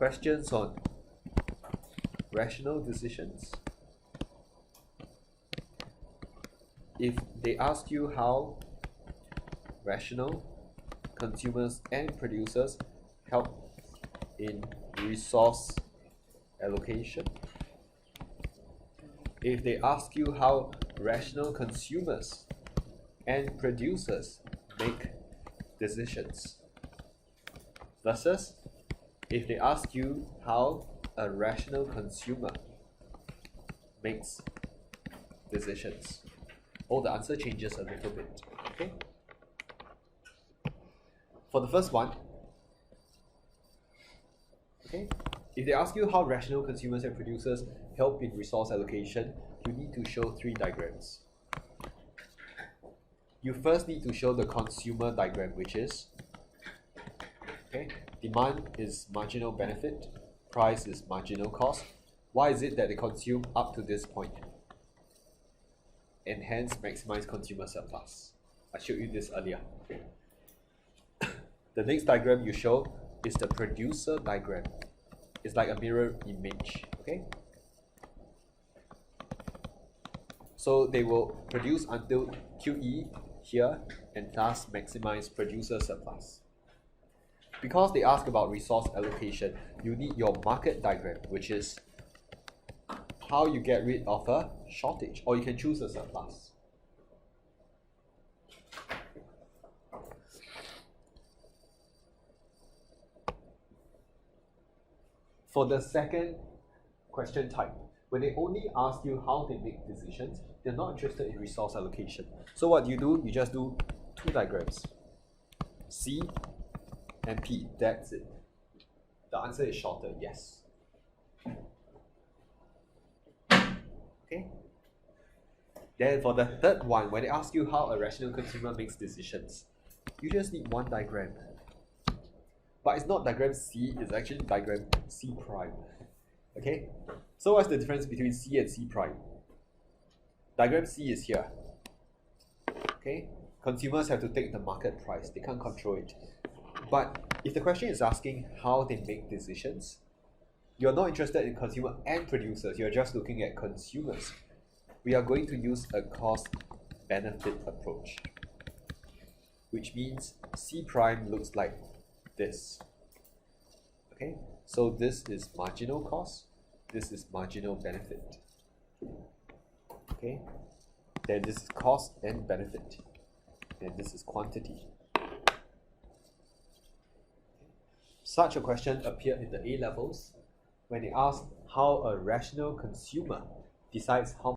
questions on rational decisions. If they ask you how rational consumers and producers help in resource allocation, if they ask you how rational consumers and producers make decisions, versus if they ask you how a rational consumer makes decisions. Oh, the answer changes a little bit. Okay. For the first one, okay, if they ask you how rational consumers and producers help in resource allocation, you need to show 3 diagrams. You first need to show the consumer diagram, which is, okay, demand is marginal benefit, price is marginal cost. Why is it that they consume up to this point and hence maximize consumer surplus? I showed you this earlier. The next diagram you show is the producer diagram. It's like a mirror image, okay? So they will produce until QE here and thus maximize producer surplus. Because they ask about resource allocation, you need your market diagram, which is how you get rid of a shortage, or you can choose a surplus. For the second question type, when they only ask you how they make decisions, they're not interested in resource allocation. So what you do, you just do 2 diagrams, C and P, that's it. The answer is shorter, yes. Okay. Then for the third one, when they ask you how a rational consumer makes decisions, you just need 1 diagram. But it's not diagram C, it's actually diagram C prime. Okay? So what's the difference between C and C prime? Diagram C is here. Okay? Consumers have to take the market price, they can't control it. But if the question is asking how they make decisions, you're not interested in consumer and producers, you're just looking at consumers. We are going to use a cost-benefit approach, which means C prime looks like this. Okay, so this is marginal cost, this is marginal benefit. Okay, then this is cost and benefit, and this is quantity. Such a question appeared in the A levels when they asked how a rational consumer decides how